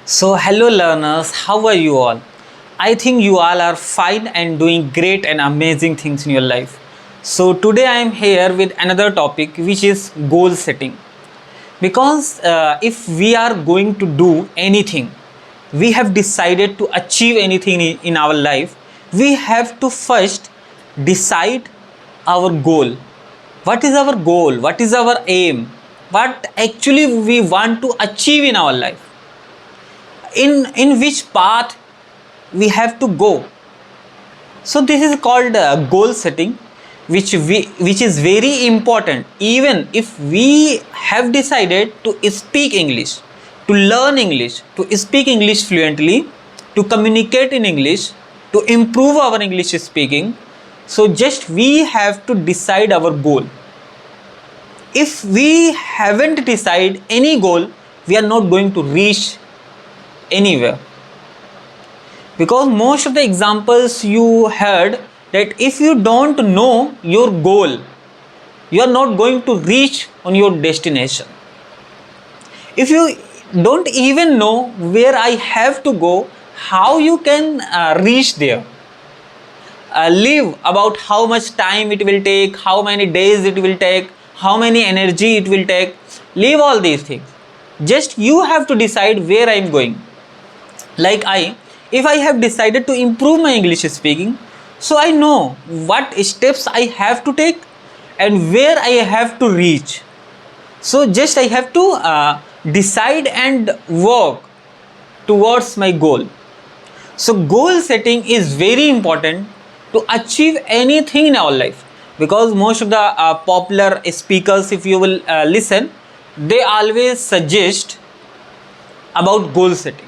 So, hello learners, how are you all? I think you all are fine and doing great and amazing things in your life. So, today I am here with another topic which is goal setting. Because if we are going to do anything, we have decided to achieve anything in our life, we have to first decide our goal. What is our goal? What is our aim? What actually we want to achieve in our life? In which path we have to go. So this is called goal setting, which is very important. Even if we have decided to speak English, to learn English, to speak English fluently, to communicate in English, to improve our English speaking, so just we have to decide our goal. If we haven't decided any goal, we are not going to reach anywhere. Because most of the examples you heard that if you don't know your goal, you are not going to reach on your destination. If you don't even know where I have to go, how you can reach there? Live about how much time it will take, how many days it will take, how many energy it will take. Leave all these things. Just you have to decide where I am going. Like if I have decided to improve my English speaking, so I know what steps I have to take and where I have to reach. So just I have to decide and work towards my goal. So goal setting is very important to achieve anything in our life, because most of the popular speakers, if you will listen, they always suggest about goal setting.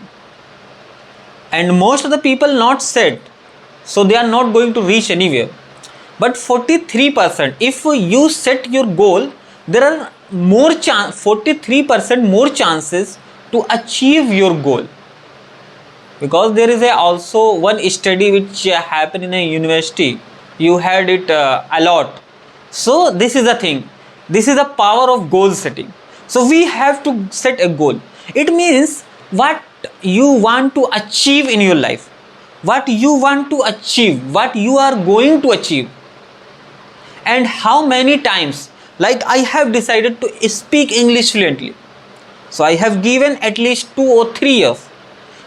And most of the people not set, so they are not going to reach anywhere. But 43%, if you set your goal, there are 43% more chances to achieve your goal. Because there is also one study which happened in a university, you had it a lot. So this is the thing, this is the power of goal setting. So we have to set a goal. It means what you want to achieve in your life, what you want to achieve, what you are going to achieve, and how many times. Like I have decided to speak English fluently, so I have given at least 2 or 3 years.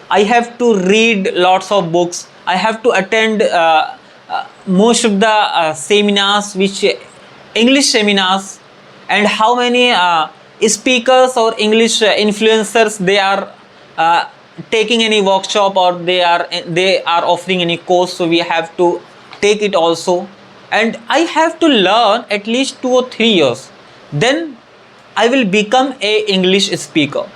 I have to read lots of books, I have to attend most of the seminars, which English seminars, and how many speakers or English influencers they are taking any workshop, or they are offering any course, so we have to take it also. And I have to learn at least 2 or 3 years, then I will become a English speaker.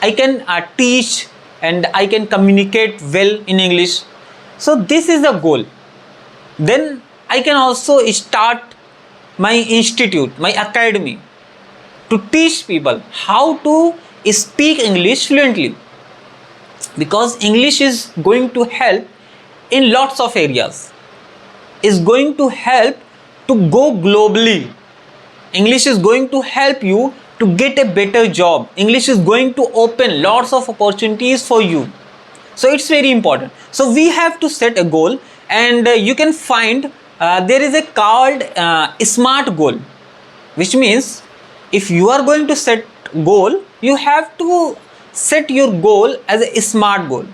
I can teach and I can communicate well in English. So this is the goal. Then I can also start my institute, my academy, to teach people how to speak English fluently, because English is going to help in lots of areas, is going to help to go globally. English is going to help you to get a better job. English is going to open lots of opportunities for you. So it's very important. So we have to set a goal, and you can find there is a called SMART goal, which means if you are going to set goal, you have to set your goal as a SMART goal.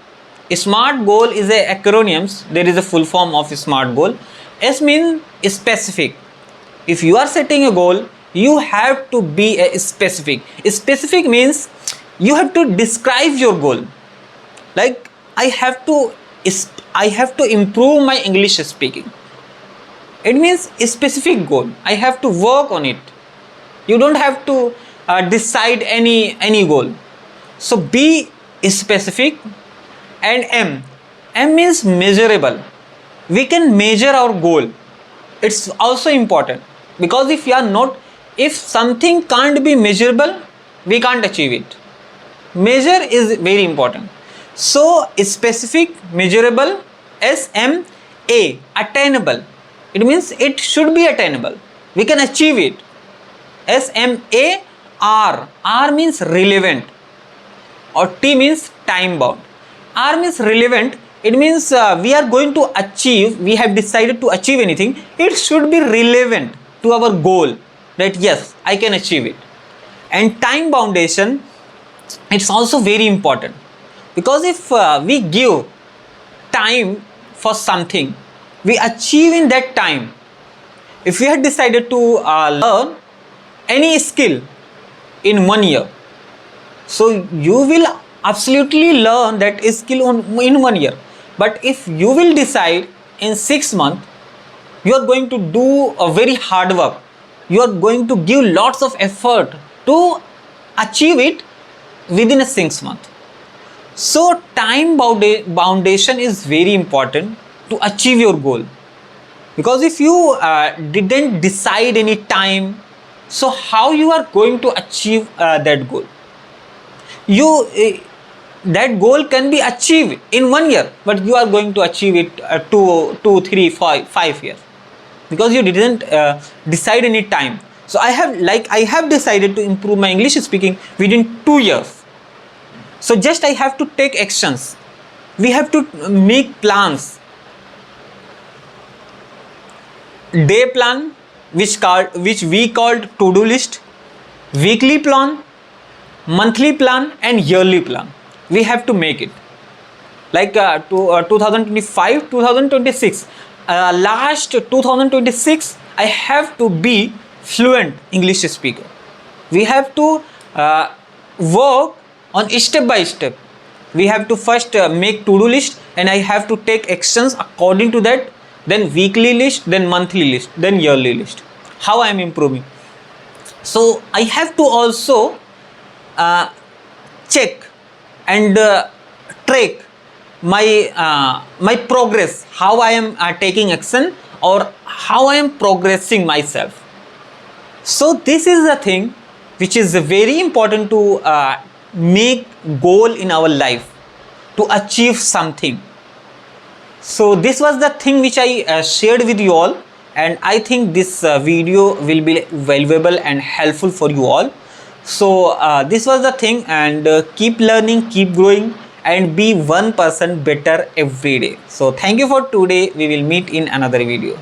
SMART goal is a acronyms. There is a full form of SMART goal. S means specific. If you are setting a goal, you have to be a specific. Specific means you have to describe your goal. Like I have to improve my English speaking. It means a specific goal. I have to work on it. You don't have to decide any goal. So be specific. And M means measurable. We can measure our goal. It's also important, because if something can't be measurable, we can't achieve it. Measure is very important. So specific, measurable, SMA, attainable. It means it should be attainable. We can achieve it. SMAR. R means relevant, or T means time bound. R means relevant. It means we are going to achieve, we have decided to achieve anything, it should be relevant to our goal, that yes, I can achieve it. And time boundation, it's also very important, because if we give time for something, we achieve in that time. If we had decided to learn any skill in 1 year, so you will absolutely learn that skill in 1 year. But if you will decide in 6 months, you are going to do a very hard work, you are going to give lots of effort to achieve it within a 6 month. So time boundation is very important to achieve your goal, because if you didn't decide any time, so how you are going to achieve that goal? You that goal can be achieved in 1 year, but you are going to achieve it 2, 3, 5 years, because you didn't decide any time. So I have decided to improve my English speaking within 2 years. So just I have to take actions. We have to make plans. Day plan, which we called to-do list, weekly plan, monthly plan, and yearly plan. We have to make it. Like 2025, 2026, last 2026, I have to be fluent English speaker. We have to work on step by step. We have to first make to-do list, and I have to take actions according to that, then weekly list, then monthly list, then yearly list. How I am improving? So I have to also check and track my progress, how I am taking action, or how I am progressing myself. So this is the thing which is very important to make goal in our life, to achieve something. So this was the thing which I shared with you all, and I think this video will be valuable and helpful for you all. So this was the thing, and keep learning, keep growing, and be 1% better every day. So thank you for today. We will meet in another video.